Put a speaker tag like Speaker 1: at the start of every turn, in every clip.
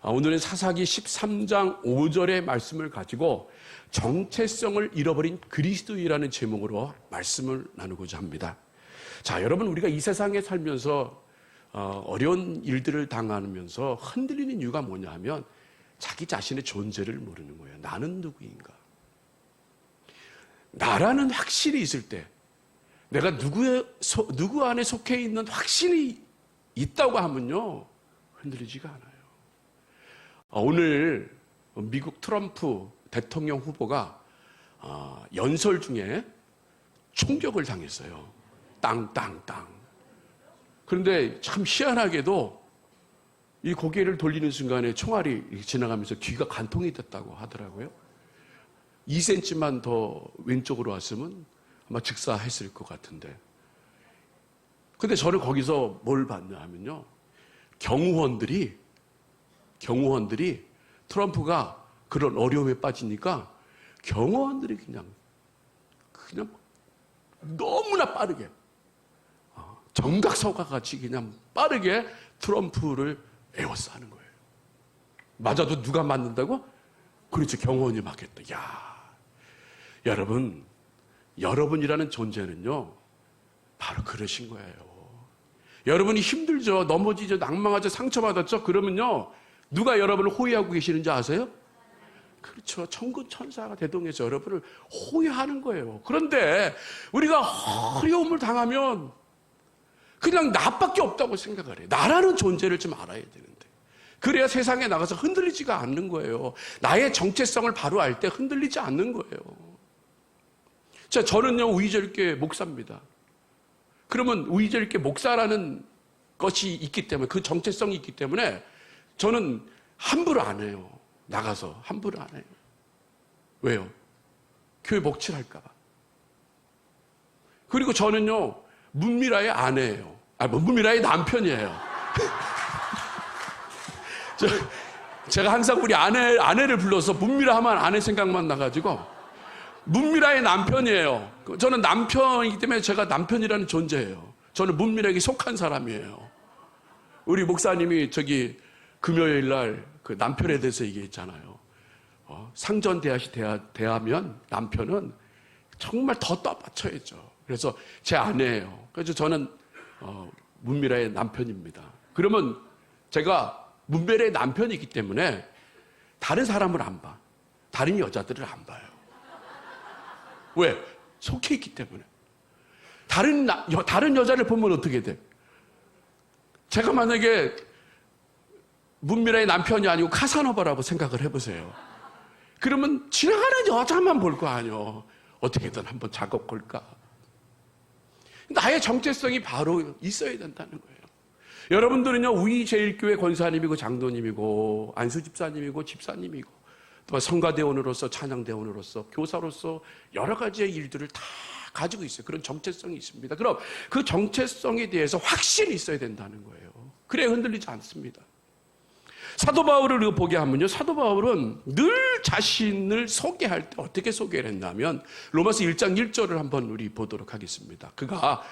Speaker 1: 오늘은 사사기 13장 5절의 말씀을 가지고 정체성을 잃어버린 그리스도인이라는 제목으로 말씀을 나누고자 합니다. 자, 여러분, 우리가 이 세상에 살면서 어려운 일들을 당하면서 흔들리는 이유가 뭐냐 하면 자기 자신의 존재를 모르는 거예요. 나는 누구인가? 나라는 확신이 있을 때, 내가 누구 안에 속해 있는 확신이 있다고 하면요, 흔들리지가 않아요. 오늘 미국 트럼프 대통령 후보가 연설 중에 총격을 당했어요. 땅땅땅. 그런데 참 희한하게도 이 고개를 돌리는 순간에 총알이 지나가면서 귀가 관통이 됐다고 하더라고요. 2cm만 더 왼쪽으로 왔으면 아마 즉사했을 것 같은데. 근데 저는 거기서 뭘 봤냐 하면요, 경호원들이 트럼프가 그런 어려움에 빠지니까 경호원들이 그냥 너무나 빠르게 정각서가 같이 그냥 빠르게 트럼프를 에워싸는 거예요. 맞아도 누가 맞는다고? 그렇죠, 경호원이 맞겠다. 야, 여러분이라는 존재는요, 바로 그러신 거예요. 여러분이 힘들죠, 넘어지죠, 낭망하죠, 상처받았죠. 그러면요, 누가 여러분을 호위하고 계시는지 아세요? 그렇죠. 천군 천사가 대동해서 여러분을 호위하는 거예요. 그런데 우리가 어려움을 당하면 그냥 나밖에 없다고 생각을 해요. 나라는 존재를 좀 알아야 되는데. 그래야 세상에 나가서 흔들리지가 않는 거예요. 나의 정체성을 바로 알 때 흔들리지 않는 거예요. 자, 저는요, 우이절교회 목사입니다. 그러면 우이절교회 목사라는 것이 있기 때문에, 그 정체성이 있기 때문에 저는 함부로 안 해요. 나가서 함부로 안 해요. 왜요? 교회 목칠할까 봐. 그리고 저는요, 문미라의 아내예요. 문미라의 남편이에요. 제가 항상 우리 아내를 불러서 문미라 하면 아내 생각만 나가지고, 문미라의 남편이에요. 저는 남편이기 때문에 제가 남편이라는 존재예요. 저는 문미라에게 속한 사람이에요. 우리 목사님이 금요일 날 그 남편에 대해서 얘기했잖아요. 상전대하시 대하면 남편은 정말 더 떠받쳐야죠. 그래서 제 아내예요. 그래서 저는 문미라의 남편입니다. 그러면 제가 문미라의 남편이기 때문에 다른 사람을 안 봐. 다른 여자들을 안 봐요. 왜? 속해 있기 때문에. 다른 여자를 보면 어떻게 돼? 제가 만약에 문미라의 남편이 아니고 카사노바라고 생각을 해보세요. 그러면 지나가는 여자만 볼 거 아니에요. 어떻게든 한번 작업 걸까. 나의 정체성이 바로 있어야 된다는 거예요. 여러분들은요, 우이제일교회 권사님이고 장로님이고 안수집사님이고 집사님이고 또 성가대원으로서 찬양대원으로서 교사로서 여러 가지의 일들을 다 가지고 있어요. 그런 정체성이 있습니다. 그럼 그 정체성에 대해서 확신이 있어야 된다는 거예요. 그래야 흔들리지 않습니다. 사도 바울을 보게 하면요, 사도 바울은 늘 자신을 소개할 때 어떻게 소개를 했냐면 로마서 1장 1절을 한번 우리 보도록 하겠습니다. 그가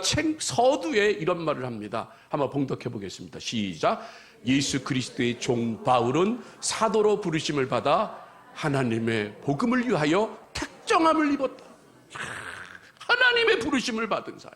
Speaker 1: 책 서두에 이런 말을 합니다. 한번 봉독해 보겠습니다. 시작. 예수 그리스도의 종 바울은 사도로 부르심을 받아 하나님의 복음을 위하여 택정함을 입었다. 하나님의 부르심을 받은 사람.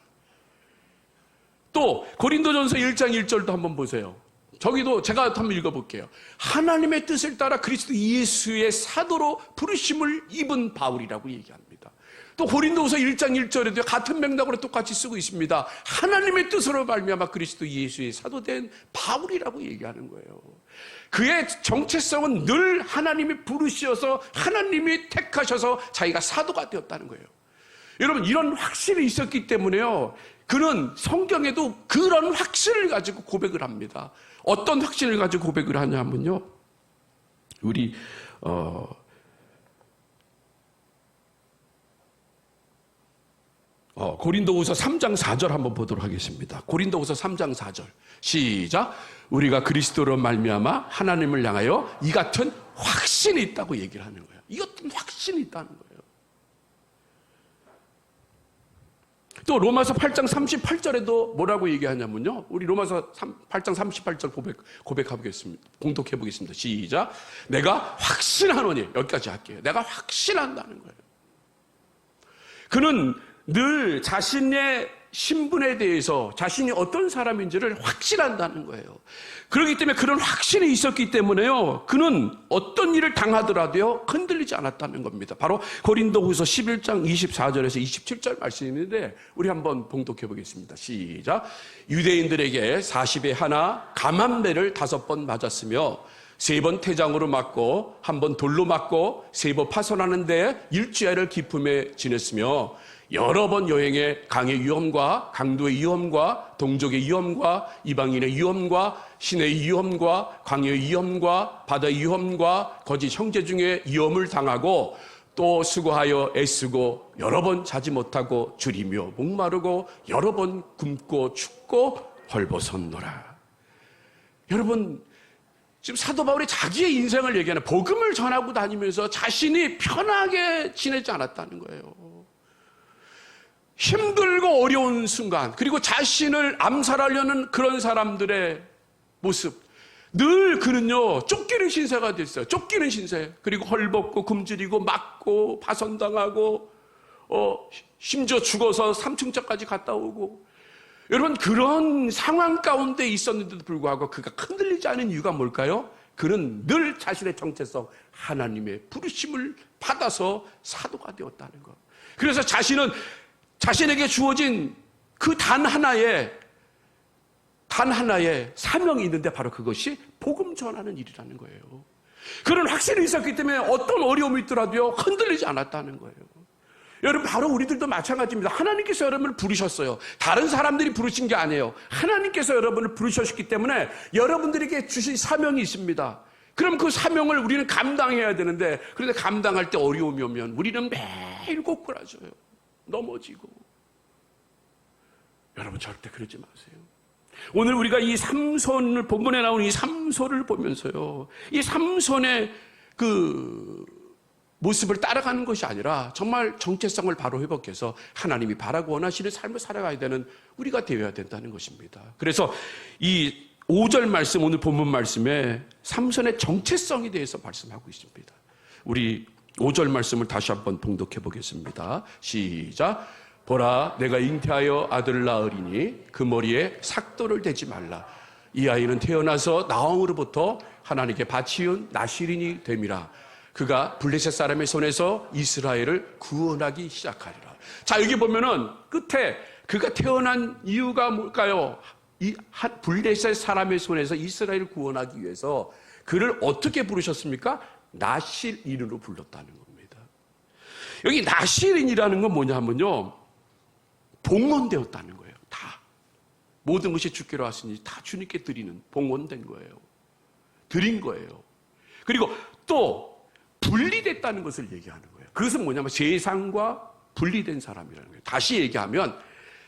Speaker 1: 또 고린도전서 1장 1절도 한번 보세요. 저기도 제가 한번 읽어볼게요. 하나님의 뜻을 따라 그리스도 예수의 사도로 부르심을 입은 바울이라고 얘기합니다. 또 고린도후서 1장 1절에도 같은 맥락으로 똑같이 쓰고 있습니다. 하나님의 뜻으로 말미암아 그리스도 예수의 사도된 바울이라고 얘기하는 거예요. 그의 정체성은 늘 하나님이 부르셔서 하나님이 택하셔서 자기가 사도가 되었다는 거예요. 여러분, 이런 확신이 있었기 때문에요, 그는 성경에도 그런 확신을 가지고 고백을 합니다. 어떤 확신을 가지고 고백을 하냐면요, 우리 고린도후서 3장 4절 한번 보도록 하겠습니다. 고린도후서 3장 4절 시작. 우리가 그리스도로 말미암아 하나님을 향하여 이 같은 확신이 있다고 얘기를 하는 거예요. 이 같은 확신이 있다는 거예요. 또 로마서 8장 38절에도 뭐라고 얘기하냐면요. 우리 로마서 8장 38절 고백해보겠습니다. 공독해보겠습니다. 시작. 내가 확신하노니, 여기까지 할게요. 내가 확신한다는 거예요. 그는 늘 자신의 신분에 대해서 자신이 어떤 사람인지를 확신한다는 거예요. 그렇기 때문에 그런 확신이 있었기 때문에요. 그는 어떤 일을 당하더라도요. 흔들리지 않았다는 겁니다. 바로 고린도후서 11장 24절에서 27절 말씀인데 우리 한번 봉독해 보겠습니다. 시작. 유대인들에게 40에 하나 감암매를 5번 맞았으며 3번 태장으로 맞고 1번 돌로 맞고 3번 파손하는데 일주일을 기품에 지냈으며 여러 번 여행에 강의 위험과 강도의 위험과 동족의 위험과 이방인의 위험과 신의 위험과 광야의 위험과 바다의 위험과 거짓 형제 중에 위험을 당하고 또 수고하여 애쓰고 여러 번 자지 못하고 줄이며 목마르고 여러 번 굶고 춥고 헐벗었노라. 여러분, 지금 사도 바울이 자기의 인생을 얘기하는 복음을 전하고 다니면서 자신이 편하게 지내지 않았다는 거예요. 힘들고 어려운 순간, 그리고 자신을 암살하려는 그런 사람들의 모습, 늘 그는요 쫓기는 신세가 됐어요. 쫓기는 신세. 그리고 헐벗고 굶주리고 맞고 파손당하고 심지어 죽어서 3층짜까지 갔다 오고. 여러분, 그런 상황 가운데 있었는데도 불구하고 그가 흔들리지 않은 이유가 뭘까요? 그는 늘 자신의 정체성, 하나님의 부르심을 받아서 사도가 되었다는 것. 그래서 자신에게 주어진 그 단 하나의 사명이 있는데 바로 그것이 복음 전하는 일이라는 거예요. 그런 확신이 있었기 때문에 어떤 어려움이 있더라도요 흔들리지 않았다는 거예요. 여러분, 바로 우리들도 마찬가지입니다. 하나님께서 여러분을 부르셨어요. 다른 사람들이 부르신 게 아니에요. 하나님께서 여러분을 부르셨기 때문에 여러분들에게 주신 사명이 있습니다. 그럼 그 사명을 우리는 감당해야 되는데, 그런데 감당할 때 어려움이 오면 우리는 매일 꼬꾸라져요. 넘어지고. 여러분, 절대 그러지 마세요. 오늘 우리가 이 삼손을, 본문에 나오는 이 삼손을 보면서요, 이 삼손의 그 모습을 따라가는 것이 아니라 정말 정체성을 바로 회복해서 하나님이 바라고 원하시는 삶을 살아가야 되는 우리가 되어야 된다는 것입니다. 그래서 이 5절 말씀, 오늘 본문 말씀에 삼손의 정체성에 대해서 말씀하고 있습니다. 우리 5절 말씀을 다시 한번 봉독해 보겠습니다. 시작. 보라, 내가 잉태하여 아들을 낳으리니 그 머리에 삭도를 대지 말라. 이 아이는 태어나서 나왕으로부터 하나님께 바치운 나실인이 됨이라. 그가 블레셋 사람의 손에서 이스라엘을 구원하기 시작하리라. 자, 여기 보면은 끝에 그가 태어난 이유가 뭘까요? 이 블레셋 사람의 손에서 이스라엘을 구원하기 위해서 그를 어떻게 부르셨습니까? 나실인으로 불렀다는 겁니다. 여기 나실인이라는 건 뭐냐 하면요, 봉헌되었다는 거예요. 다 모든 것이 주께로 왔으니 다 주님께 드리는, 봉헌된 거예요. 드린 거예요. 그리고 또 분리됐다는 것을 얘기하는 거예요. 그것은 뭐냐면 세상과 분리된 사람이라는 거예요. 다시 얘기하면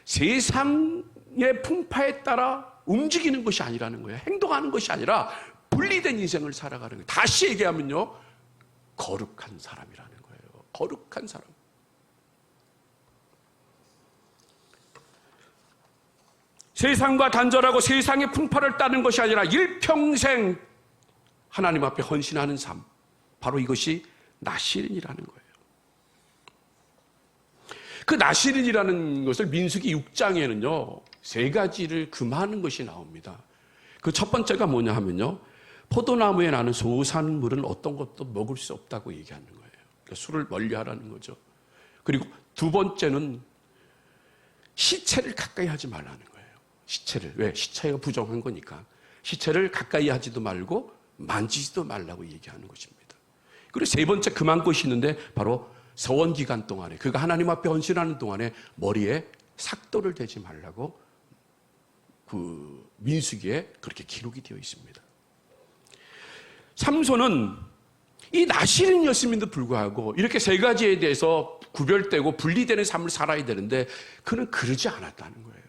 Speaker 1: 세상의 풍파에 따라 움직이는 것이 아니라는 거예요. 행동하는 것이 아니라 분리된 인생을 살아가는 거예요. 다시 얘기하면요, 거룩한 사람이라는 거예요. 거룩한 사람. 세상과 단절하고 세상의 풍파를 따르는 것이 아니라 일평생 하나님 앞에 헌신하는 삶, 바로 이것이 나실인이라는 거예요. 그 나실인이라는 것을 민수기 6장에는요 3가지를 금하는 것이 나옵니다. 그 첫 번째가 뭐냐 하면요, 포도나무에 나는 소산물은 어떤 것도 먹을 수 없다고 얘기하는 거예요. 그러니까 술을 멀리하라는 거죠. 그리고 두 번째는 시체를 가까이 하지 말라는 거예요. 시체를. 왜? 시체가 부정한 거니까. 시체를 가까이 하지도 말고 만지지도 말라고 얘기하는 것입니다. 그리고 세 번째 금한 것이 있는데 바로 서원 기간 동안에, 그가 하나님 앞에 헌신하는 동안에 머리에 삭도를 대지 말라고 그 민수기에 그렇게 기록이 되어 있습니다. 삼손은 이 나실인이었음에도 불구하고 이렇게 3가지에 대해서 구별되고 분리되는 삶을 살아야 되는데 그는 그러지 않았다는 거예요.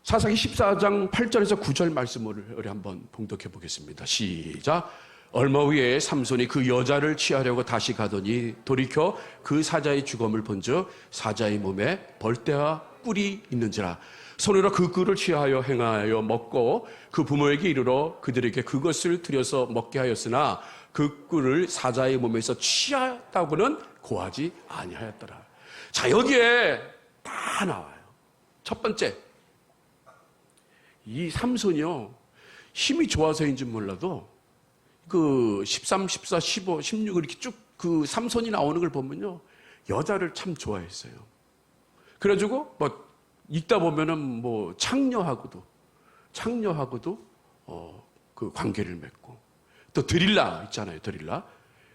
Speaker 1: 사사기 14장 8절에서 9절 말씀을 우리 한번 봉독해 보겠습니다. 시작. 얼마 후에 삼손이 그 여자를 취하려고 다시 가더니 돌이켜 그 사자의 주검을 본즉 사자의 몸에 벌떼와 꿀이 있는지라. 손으로 그 꿀을 취하여 행하여 먹고 그 부모에게 이르러 그들에게 그것을 들여서 먹게 하였으나 그 꿀을 사자의 몸에서 취하다고는 고하지 아니하였더라. 자, 여기에 다 나와요. 첫 번째, 이 삼손이요, 힘이 좋아서인지 몰라도 그 13, 14, 15, 16 이렇게 쭉 그 삼손이 나오는 걸 보면요, 여자를 참 좋아했어요. 그래가지고 뭐 읽다 보면은 뭐 창녀하고도 그 관계를 맺고, 또 드릴라 있잖아요. 드릴라,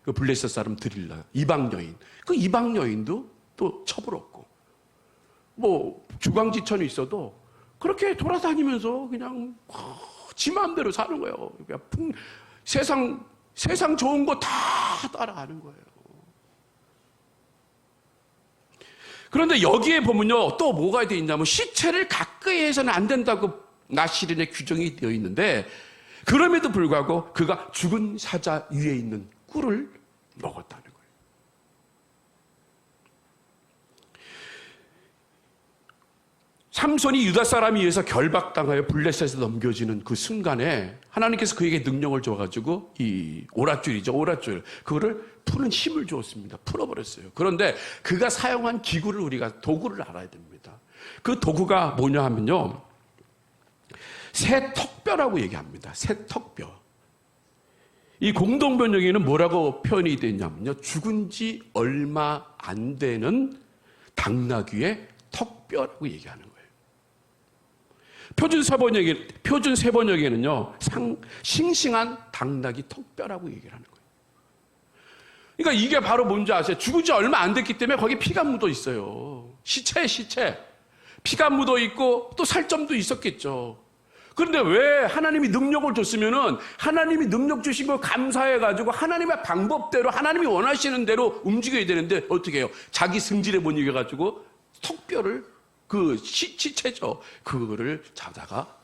Speaker 1: 그 블레셋 사람 드릴라, 이방 여인, 그 이방 여인도 또 첩을 뭐 주광지천이 있어도 그렇게 돌아다니면서 그냥 지 마음대로 사는 거예요. 그냥 세상 좋은 거 다 따라가는 거예요. 그런데 여기에 보면요, 또 뭐가 되어 있냐면 시체를 가까이 해서는 안 된다고 나시린의 규정이 되어 있는데, 그럼에도 불구하고 그가 죽은 사자 위에 있는 꿀을 먹었다는 거예요. 삼손이 유다 사람에 의해서 결박당하여 블레셋에 넘겨지는 그 순간에 하나님께서 그에게 능력을 줘가지고 이 오랏줄이죠, 오랏줄, 그거를 푸는 힘을 주었습니다. 풀어버렸어요. 그런데 그가 사용한 기구를, 우리가 도구를 알아야 됩니다. 그 도구가 뭐냐 하면요, 새 턱뼈라고 얘기합니다. 새 턱뼈. 이 공동번역에는 뭐라고 표현이 되어 있냐면요, 죽은 지 얼마 안 되는 당나귀의 턱뼈라고 얘기하는 거예요. 표준 세번역에는요, 싱싱한 당나귀 턱뼈라고 얘기를 하는 거예요. 그러니까 이게 바로 뭔지 아세요? 죽은 지 얼마 안 됐기 때문에 거기 피가 묻어 있어요. 시체. 피가 묻어 있고 또 살점도 있었겠죠. 그런데 왜 하나님이 능력을 줬으면은 하나님이 능력 주신 걸 감사해가지고 하나님의 방법대로, 하나님이 원하시는 대로 움직여야 되는데 어떻게 해요? 자기 승질에 못 이겨가지고 턱뼈를, 그 시체죠, 그거를 잡다가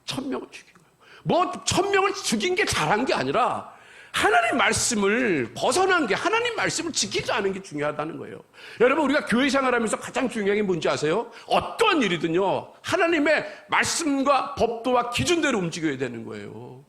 Speaker 1: 1000명을 죽인 거예요. 뭐 1000명을 죽인 게 잘한 게 아니라 하나님 말씀을 벗어난 게, 하나님 말씀을 지키지 않은 게 중요하다는 거예요. 여러분, 우리가 교회 생활하면서 가장 중요한 게 뭔지 아세요? 어떠한 일이든요, 하나님의 말씀과 법도와 기준대로 움직여야 되는 거예요.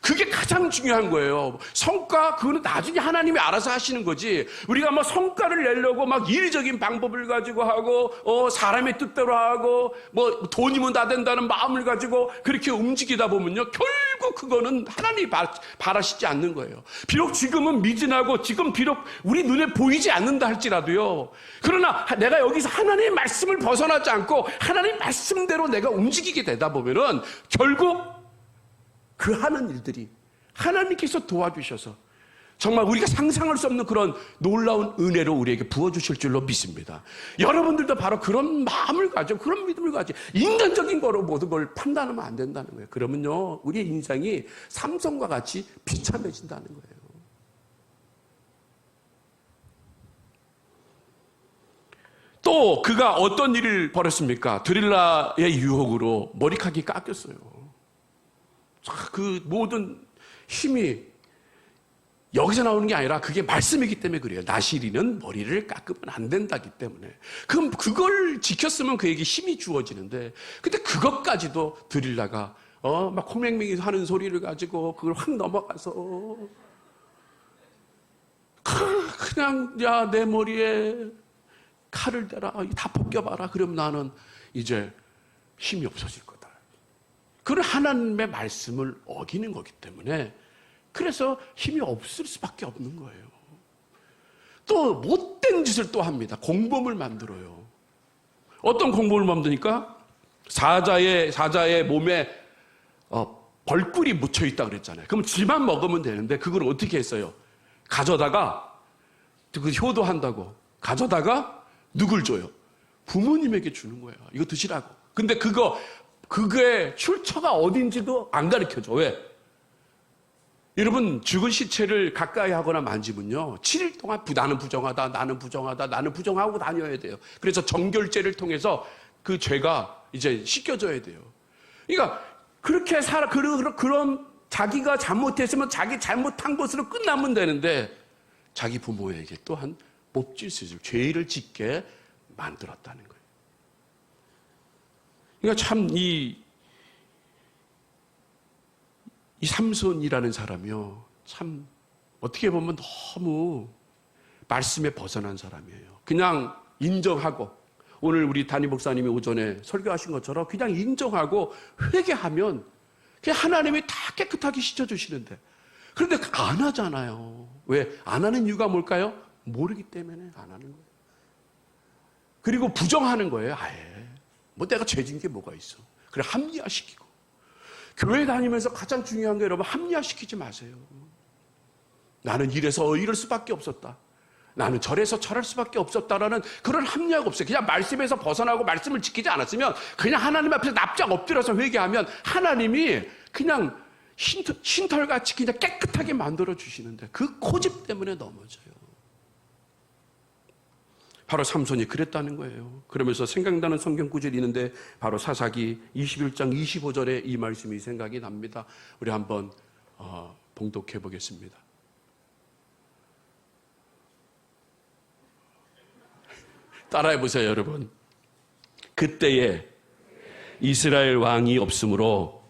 Speaker 1: 그게 가장 중요한 거예요. 성과, 그거는 나중에 하나님이 알아서 하시는 거지. 우리가 뭐 성과를 내려고 막 이리적인 방법을 가지고 하고, 사람의 뜻대로 하고, 뭐 돈이면 다 된다는 마음을 가지고 그렇게 움직이다 보면요, 결국 그거는 하나님이 바라시지 않는 거예요. 비록 지금은 미진하고 지금 비록 우리 눈에 보이지 않는다 할지라도요, 그러나 내가 여기서 하나님의 말씀을 벗어나지 않고 하나님 말씀대로 내가 움직이게 되다 보면은 결국 그 하는 일들이 하나님께서 도와주셔서 정말 우리가 상상할 수 없는 그런 놀라운 은혜로 우리에게 부어주실 줄로 믿습니다. 여러분들도 바로 그런 마음을 가지고, 그런 믿음을 가지고, 인간적인 거로 모든 걸 판단하면 안 된다는 거예요. 그러면요, 우리의 인생이 삼손과 같이 비참해진다는 거예요. 또 그가 어떤 일을 벌였습니까? 드릴라의 유혹으로 머리카락이 깎였어요. 그 모든 힘이 여기서 나오는 게 아니라 그게 말씀이기 때문에 그래요. 나시리는 머리를 깎으면 안 된다기 때문에. 그럼 그걸 지켰으면 그에게 힘이 주어지는데, 근데 그것까지도 드릴라가 막 코맹맹이 하는 소리를 가지고 그걸 확 넘어가서 그냥, 야, 내 머리에 칼을 대라, 다 벗겨봐라. 그러면 나는 이제 힘이 없어질 거다. 그건 하나님의 말씀을 어기는 거기 때문에, 그래서 힘이 없을 수밖에 없는 거예요. 또 못된 짓을 또 합니다. 공범을 만들어요. 어떤 공범을 만드니까? 사자의 몸에 벌꿀이 묻혀 있다 그랬잖아요. 그럼 지만 먹으면 되는데 그걸 어떻게 했어요? 가져다가, 그 효도한다고 가져다가 누굴 줘요? 부모님에게 주는 거예요. 이거 드시라고. 근데 그게 출처가 어딘지도 안 가르쳐줘. 왜? 여러분, 죽은 시체를 가까이 하거나 만지면요, 7일 동안 나는 부정하고 다녀야 돼요. 그래서 정결제를 통해서 그 죄가 이제 씻겨져야 돼요. 그러니까 그렇게 그런 자기가 잘못했으면 자기 잘못한 것으로 끝나면 되는데 자기 부모에게 또한 몹질수술, 죄를 짓게 만들었다는 거예요. 그러니까 참 이 삼손이라는 사람이요, 참 어떻게 보면 너무 말씀에 벗어난 사람이에요. 그냥 인정하고, 오늘 우리 담임 목사님이 오전에 설교하신 것처럼 그냥 인정하고 회개하면 그냥 하나님이 다 깨끗하게 씻어주시는데, 그런데 안 하잖아요. 왜? 안 하는 이유가 뭘까요? 모르기 때문에 안 하는 거예요. 그리고 부정하는 거예요. 아예 뭐 내가 죄진 게 뭐가 있어. 그래, 합리화시키고. 교회 다니면서 가장 중요한 게, 여러분, 합리화시키지 마세요. 나는 이래서 이럴 수밖에 없었다, 나는 저래서 저럴 수밖에 없었다라는 그런 합리화가 없어요. 그냥 말씀에서 벗어나고 말씀을 지키지 않았으면 그냥 하나님 앞에서 납작 엎드려서 회개하면 하나님이 그냥 흰털같이 그냥 깨끗하게 만들어 주시는데 그 고집 때문에 넘어져요. 바로 삼손이 그랬다는 거예요. 그러면서 생각나는 성경 구절이 있는데 바로 사사기 21장 25절에 이 말씀이 생각이 납니다. 우리 한번 봉독해 보겠습니다. 따라해 보세요, 여러분. 그때에 이스라엘 왕이 없으므로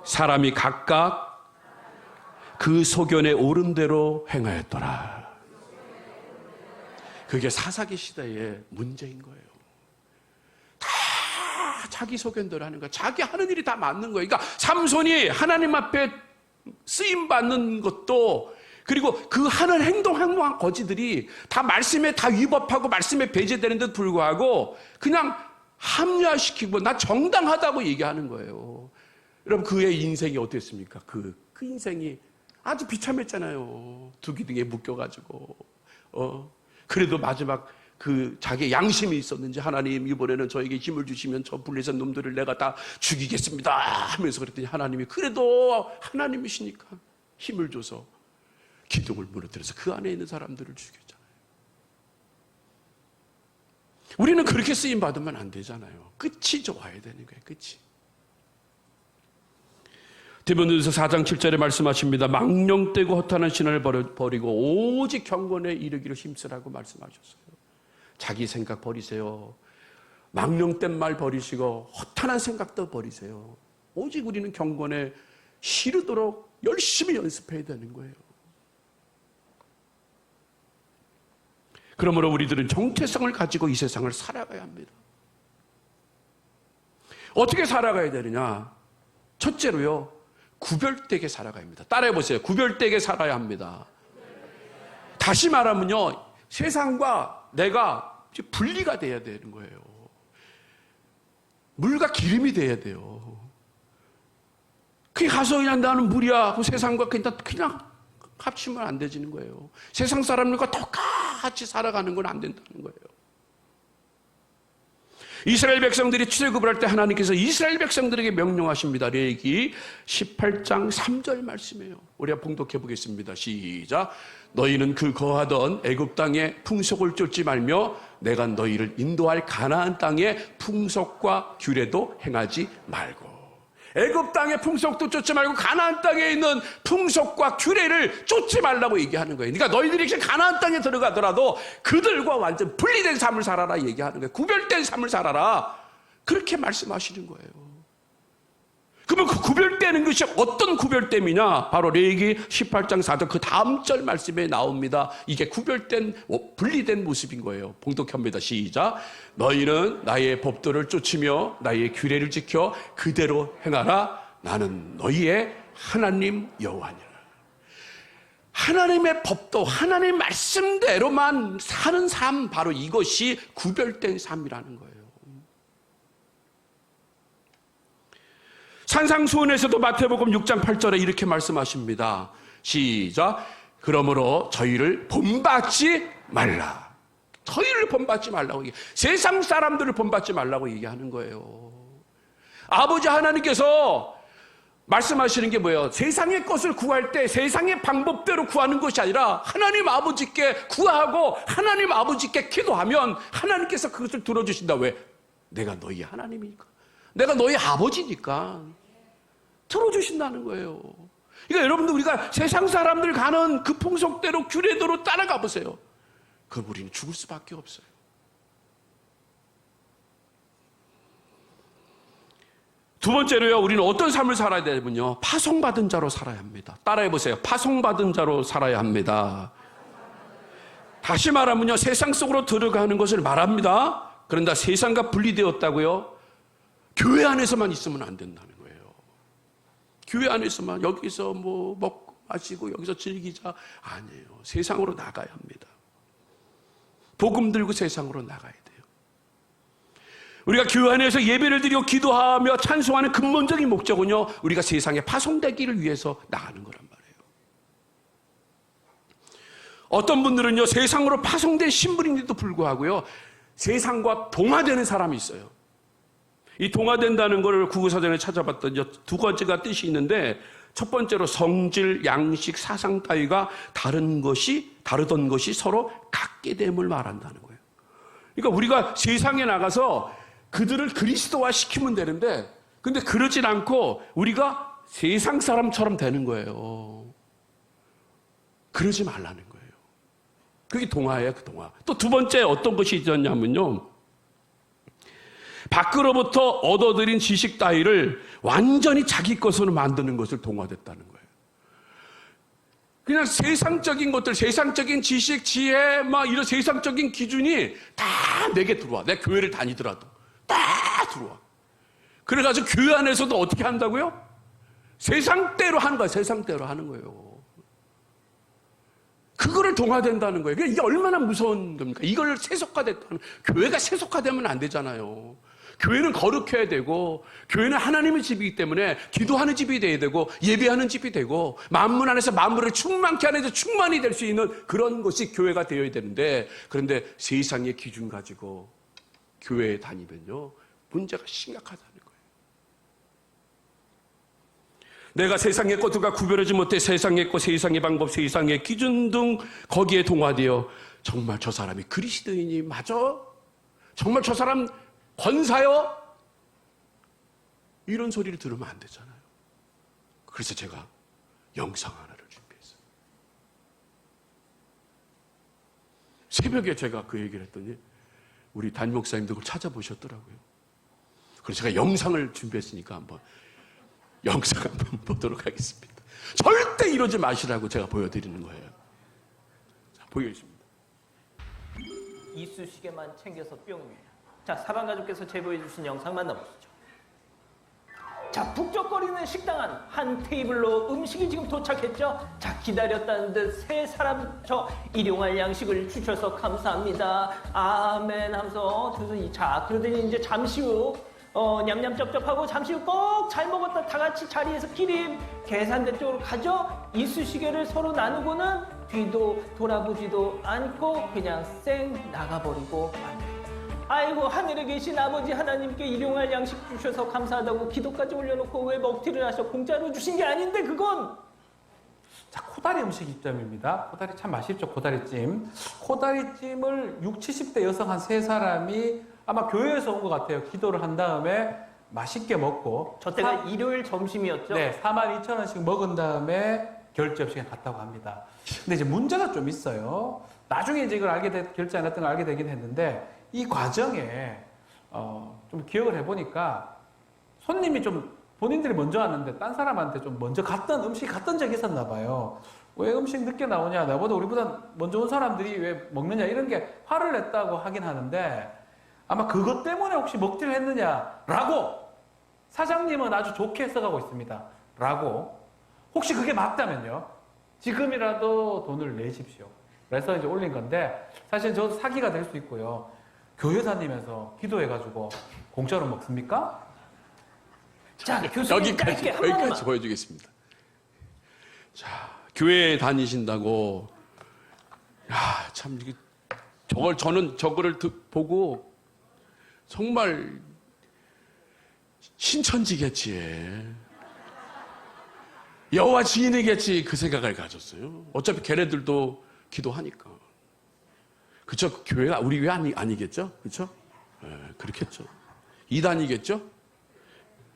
Speaker 1: 사람이 각각 그 소견에 오른 대로 행하였더라. 그게 사사기 시대의 문제인 거예요. 다 자기 소견대로 하는 거예요. 자기 하는 일이 다 맞는 거예요. 그러니까 삼손이 하나님 앞에 쓰임 받는 것도, 그리고 그 하는 행동한 거지들이 다 말씀에 다 위법하고 말씀에 배제되는데도 불구하고 그냥 합리화시키고 나 정당하다고 얘기하는 거예요. 여러분, 그의 인생이 어땠습니까? 그 인생이 아주 비참했잖아요. 두 기둥에 묶여가지고. 그래도 마지막 그 자기 양심이 있었는지, 하나님 이번에는 저에게 힘을 주시면 저 블레셋 놈들을 내가 다 죽이겠습니다 하면서 그랬더니 하나님이, 그래도 하나님이시니까 힘을 줘서 기둥을 무너뜨려서 그 안에 있는 사람들을 죽였잖아요. 우리는 그렇게 쓰임 받으면 안 되잖아요. 끝이 좋아야 되는 거예요. 끝이. 디모데전서 4장 7절에 말씀하십니다. 망령되고 허탄한 신을 버리고 오직 경건에 이르기를 힘쓰라고 말씀하셨어요. 자기 생각 버리세요. 망령된 말 버리시고 허탄한 생각도 버리세요. 오직 우리는 경건에 이르도록 열심히 연습해야 되는 거예요. 그러므로 우리들은 정체성을 가지고 이 세상을 살아가야 합니다. 어떻게 살아가야 되느냐? 첫째로요, 구별되게 살아가야 합니다. 따라해보세요. 구별되게 살아야 합니다. 다시 말하면요, 세상과 내가 분리가 돼야 되는 거예요. 물과 기름이 돼야 돼요. 그게 가서 그냥 나는 물이야, 그 세상과 그냥 합치면 안 되지는 거예요. 세상 사람들과 똑같이 살아가는 건 안 된다는 거예요. 이스라엘 백성들이 출애굽을 할 때 하나님께서 이스라엘 백성들에게 명령하십니다. 레위기 18장 3절 말씀이에요. 우리가 봉독해 보겠습니다. 시작. 너희는 그 거하던 애굽 땅의 풍속을 쫓지 말며 내가 너희를 인도할 가나안 땅의 풍속과 규례도 행하지 말고. 애굽 땅의 풍속도 쫓지 말고 가나안 땅에 있는 풍속과 규례를 쫓지 말라고 얘기하는 거예요. 그러니까 너희들이 가나안 땅에 들어가더라도 그들과 완전 분리된 삶을 살아라 얘기하는 거예요. 구별된 삶을 살아라, 그렇게 말씀하시는 거예요. 그러면 그 구별되는 것이 어떤 구별됨이냐? 바로 레위기 18장 4절 그 다음 절 말씀에 나옵니다. 이게 구별된, 분리된 모습인 거예요. 봉독합니다. 시작. 너희는 나의 법도를 쫓으며 나의 규례를 지켜 그대로 행하라. 나는 너희의 하나님 여호와니라. 하나님의 법도, 하나님 말씀대로만 사는 삶, 바로 이것이 구별된 삶이라는 거예요. 산상수훈에서도 마태복음 6장 8절에 이렇게 말씀하십니다. 시작. 그러므로 저희를 본받지 말라. 저희를 본받지 말라고 세상 사람들을 본받지 말라고 얘기하는 거예요. 아버지 하나님께서 말씀하시는 게 뭐예요? 세상의 것을 구할 때 세상의 방법대로 구하는 것이 아니라 하나님 아버지께 구하고 하나님 아버지께 기도하면 하나님께서 그것을 들어주신다. 왜? 내가 너희 하나님이니까. 내가 너희 아버지니까. 들어주신다는 거예요. 그러니까 여러분들 우리가 세상 사람들 가는 그 풍속대로 규례대로 따라가 보세요. 그럼 우리는 죽을 수밖에 없어요. 두 번째로요, 우리는 어떤 삶을 살아야 되냐면요, 파송받은 자로 살아야 합니다. 따라해 보세요. 파송받은 자로 살아야 합니다. 다시 말하면요, 세상 속으로 들어가는 것을 말합니다. 그런데 세상과 분리되었다고요? 교회 안에서만 있으면 안 된다는 거예요. 교회 안에서만, 여기서 뭐 먹고 마시고 여기서 즐기자, 아니에요. 세상으로 나가야 합니다. 복음 들고 세상으로 나가야 돼요. 우리가 교회 안에서 예배를 드리고 기도하며 찬송하는 근본적인 목적은요, 우리가 세상에 파송되기를 위해서 나가는 거란 말이에요. 어떤 분들은요, 세상으로 파송된 신분인데도 불구하고요, 세상과 동화되는 사람이 있어요. 이 동화된다는 걸 국어사전에 찾아봤더니 두 가지가 뜻이 있는데, 첫 번째로 성질, 양식, 사상 따위가 다르던 것이 서로 같게 됨을 말한다는 거예요. 그러니까 우리가 세상에 나가서 그들을 그리스도화 시키면 되는데, 근데 그러진 않고 우리가 세상 사람처럼 되는 거예요. 그러지 말라는 거예요. 그게 동화예요, 그 동화. 또 두 번째 어떤 것이 있었냐면요, 밖으로부터 얻어들인 지식 따위를 완전히 자기 것으로 만드는 것을 동화됐다는 거예요. 그냥 세상적인 것들, 세상적인 지식, 지혜, 막 이런 세상적인 기준이 다 내게 들어와. 내 교회를 다니더라도 다 들어와. 그래가지고 교회 안에서도 어떻게 한다고요? 세상대로 하는 거야. 세상대로 하는 거예요. 그거를 동화된다는 거예요. 이게 얼마나 무서운 겁니까? 이걸 세속화됐다는, 교회가 세속화되면 안 되잖아요. 교회는 거룩해야 되고, 교회는 하나님의 집이기 때문에 기도하는 집이 돼야 되고, 예배하는 집이 되고, 만물 안에서 만물을 충만케 하는 데 충만이 될 수 있는 그런 것이 교회가 되어야 되는데, 그런데 세상의 기준 가지고 교회에 다니면요, 문제가 심각하다는 거예요. 내가 세상의 것들과 구별하지 못해 세상의 것, 세상의 방법, 세상의 기준 등 거기에 동화되어 정말 저 사람이 그리스도인이 맞아? 정말 저 사람 권사요? 이런 소리를 들으면 안 되잖아요. 그래서 제가 영상 하나를 준비했어요. 새벽에 제가 그 얘기를 했더니 우리 담임 목사님도 그걸 찾아보셨더라고요. 그래서 제가 영상을 준비했으니까 한번 영상 한번 보도록 하겠습니다. 절대 이러지 마시라고 제가 보여드리는 거예요. 자, 보여주십니다.
Speaker 2: 이쑤시개만 챙겨서 뿅. 자, 사방가족께서 제보해 주신 영상 만나보시죠. 자, 북적거리는 식당 안 한 테이블로 음식이 지금 도착했죠. 자, 기다렸다는 듯 세 사람 저 일용할 양식을 주셔서 감사합니다. 아멘 하면서 자, 그러더니 이제 잠시 후 냠냠 쩝쩝하고 잠시 후 꼭 잘 먹었다 다 같이 자리에서 기립 계산대 쪽으로 가죠. 이쑤시개를 서로 나누고는 뒤도 돌아보지도 않고 그냥 쌩 나가버리고 맙니다. 아이고, 하늘에 계신 아버지 하나님께 일용할 양식 주셔서 감사하다고 기도까지 올려놓고 왜 먹튀를 하셔? 공짜로 주신 게 아닌데 그건.
Speaker 3: 자, 코다리 음식점입니다. 코다리 참 맛있죠, 코다리찜. 코다리찜을 60, 70대 여성 한 3사람이 아마 교회에서 온 것 같아요. 기도를 한 다음에 맛있게 먹고.
Speaker 2: 저 때가 일요일 점심이었죠?
Speaker 3: 네, 42,000원씩 먹은 다음에 결제 없이 갔다고 합니다. 근데 이제 문제가 좀 있어요. 나중에 이제 이걸 결제 안 했던 걸 알게 되긴 했는데, 이 과정에 좀 기억을 해보니까 손님이 좀 본인들이 먼저 왔는데 딴 사람한테 좀 먼저 음식 갔던 적이 있었나 봐요. 왜 음식 늦게 나오냐, 나보다 우리보다 먼저 온 사람들이 왜 먹느냐, 이런 게 화를 냈다고 하긴 하는데, 아마 그것 때문에 혹시 먹튀를 했느냐라고 사장님은 아주 좋게 써가고 있습니다. 라고. 혹시 그게 맞다면요, 지금이라도 돈을 내십시오. 그래서 이제 올린 건데, 사실 저도 사기가 될 수 있고요. 교회 다니면서 기도해가지고 공짜로 먹습니까?
Speaker 2: 자, 교수님
Speaker 1: 여기까지 보여주겠습니다. 자, 교회에 다니신다고, 야, 참 이게 저거를 보고 정말 신천지겠지, 여호와 증인이겠지, 그 생각을 가졌어요. 어차피 걔네들도 기도하니까. 그쵸? 교회가 우리 교회 아니겠죠? 그쵸? 네, 그렇겠죠. 이단이겠죠?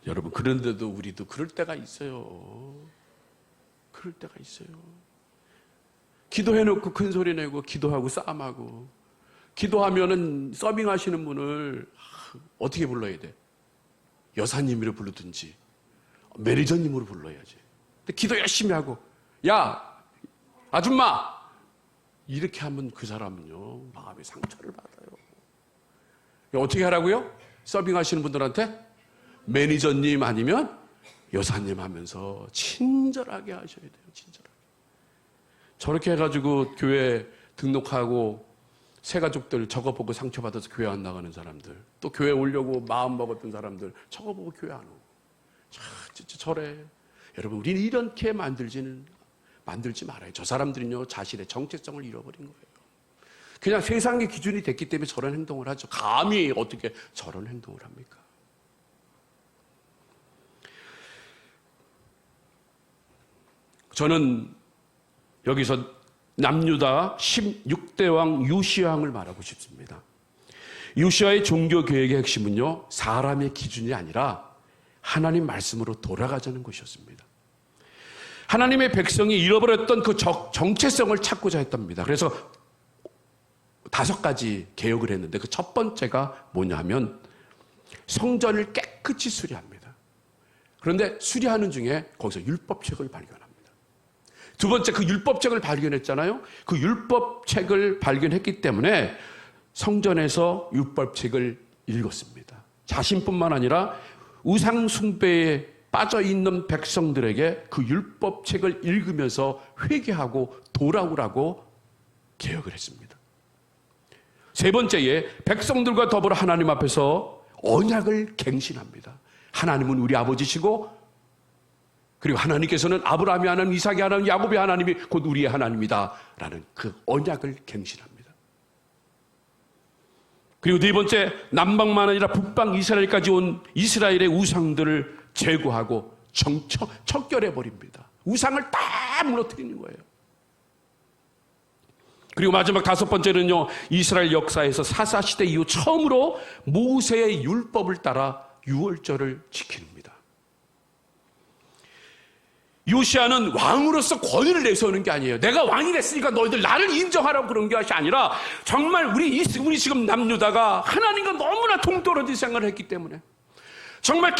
Speaker 1: 여러분, 그런데도 우리도 그럴 때가 있어요. 그럴 때가 있어요. 기도해놓고 큰 소리 내고 기도하고 싸움하고, 기도하면은 서빙하시는 분을 어떻게 불러야 돼? 여사님으로 부르든지 매니저님으로 불러야지. 근데 기도 열심히 하고, 야 아줌마, 이렇게 하면 그 사람은요 마음의 상처를 받아요. 어떻게 하라고요? 서빙하시는 분들한테 매니저님 아니면 여사님 하면서 친절하게 하셔야 돼요. 친절하게. 저렇게 해가지고 교회 등록하고 새 가족들 적어보고 상처받아서 교회 안 나가는 사람들, 또 교회 오려고 마음 먹었던 사람들 적어보고 교회 안 오고, 진짜 저래. 여러분, 우리는 이렇게 만들지 말아요. 저 사람들은요 자신의 정체성을 잃어버린 거예요. 그냥 세상의 기준이 됐기 때문에 저런 행동을 하죠. 감히 어떻게 저런 행동을 합니까? 저는 여기서 남유다 16대 왕 요시야 왕을 말하고 싶습니다. 요시야의 종교 계획의 핵심은요, 사람의 기준이 아니라 하나님 말씀으로 돌아가자는 것이었습니다. 하나님의 백성이 잃어버렸던 그 정체성을 찾고자 했답니다. 그래서 5가지 개혁을 했는데, 그 첫 번째가 뭐냐면 성전을 깨끗이 수리합니다. 그런데 수리하는 중에 거기서 율법책을 발견합니다. 두 번째, 그 율법책을 발견했잖아요. 그 율법책을 발견했기 때문에 성전에서 율법책을 읽었습니다. 자신뿐만 아니라 우상 숭배에 빠져 있는 백성들에게 그 율법책을 읽으면서 회개하고 돌아오라고 개혁을 했습니다. 세 번째에 백성들과 더불어 하나님 앞에서 언약을 갱신합니다. 하나님은 우리 아버지시고, 그리고 하나님께서는 아브라함의 하나님, 이삭의 하나님, 야곱의 하나님이 곧 우리의 하나님이다 라는 그 언약을 갱신합니다. 그리고 네 번째, 남방만 아니라 북방 이스라엘까지 온 이스라엘의 우상들을 제거하고 척결해버립니다. 우상을 다 무너뜨리는 거예요. 그리고 마지막 5번째는요, 이스라엘 역사에서 사사시대 이후 처음으로 모세의 율법을 따라 유월절을 지킵니다. 요시야는 왕으로서 권위를 내세우는 게 아니에요. 내가 왕이 됐으니까 너희들 나를 인정하라고 그런 것이 아니라, 정말 우리 지금 남유다가 하나님과 너무나 동떨어진 생활을 했기 때문에, 정말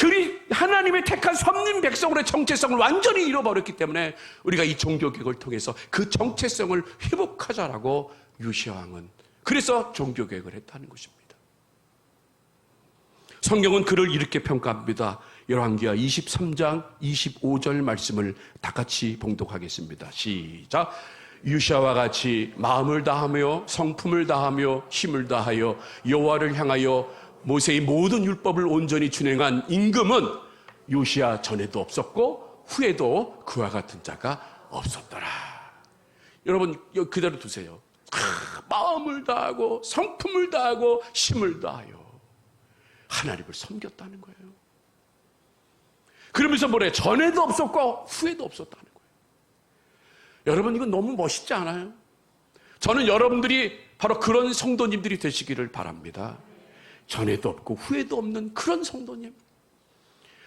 Speaker 1: 하나님의 택한 선민 백성으로의 정체성을 완전히 잃어버렸기 때문에 우리가 이 종교개혁을 통해서 그 정체성을 회복하자라고 요시야 왕은 그래서 종교개혁을 했다는 것입니다. 성경은 그를 이렇게 평가합니다. 열왕기하 23장 25절 말씀을 다 같이 봉독하겠습니다. 시작. 요시야와 같이 마음을 다하며 성품을 다하며 힘을 다하여 여호와를 향하여 모세의 모든 율법을 온전히 준행한 임금은 요시야 전에도 없었고 후에도 그와 같은 자가 없었더라. 여러분 그대로 두세요. 마음을 다하고 성품을 다하고 힘을 다하여 하나님을 섬겼다는 거예요. 그러면서 뭐래? 전에도 없었고 후에도 없었다는 거예요. 여러분 이건 너무 멋있지 않아요? 저는 여러분들이 바로 그런 성도님들이 되시기를 바랍니다. 전에도 없고 후에도 없는 그런 성도님.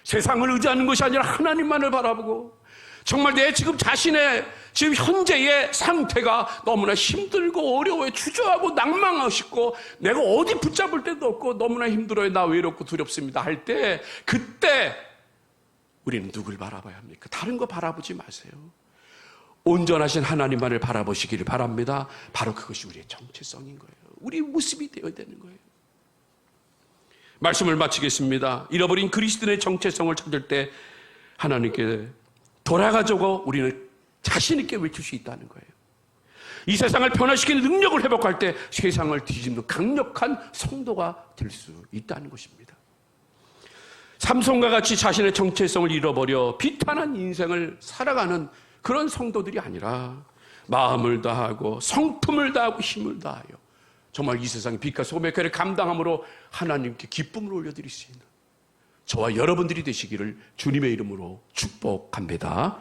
Speaker 1: 세상을 의지하는 것이 아니라 하나님만을 바라보고, 정말 내 지금 자신의 지금 현재의 상태가 너무나 힘들고 어려워요. 주저하고 낭망하시고 내가 어디 붙잡을 데도 없고 너무나 힘들어요. 나 외롭고 두렵습니다 할 때, 그때 우리는 누굴 바라봐야 합니까? 다른 거 바라보지 마세요. 온전하신 하나님만을 바라보시기를 바랍니다. 바로 그것이 우리의 정체성인 거예요. 우리의 모습이 되어야 되는 거예요. 말씀을 마치겠습니다. 잃어버린 그리스도인의 정체성을 찾을 때 하나님께 돌아가자고 우리는 자신 있게 외칠 수 있다는 거예요. 이 세상을 변화시키는 능력을 회복할 때 세상을 뒤집는 강력한 성도가 될 수 있다는 것입니다. 삼손과 같이 자신의 정체성을 잃어버려 비탄한 인생을 살아가는 그런 성도들이 아니라 마음을 다하고 성품을 다하고 힘을 다하여 정말 이 세상의 빛과 소금의 쾌를 감당함으로 하나님께 기쁨을 올려드릴 수 있는 저와 여러분들이 되시기를 주님의 이름으로 축복합니다.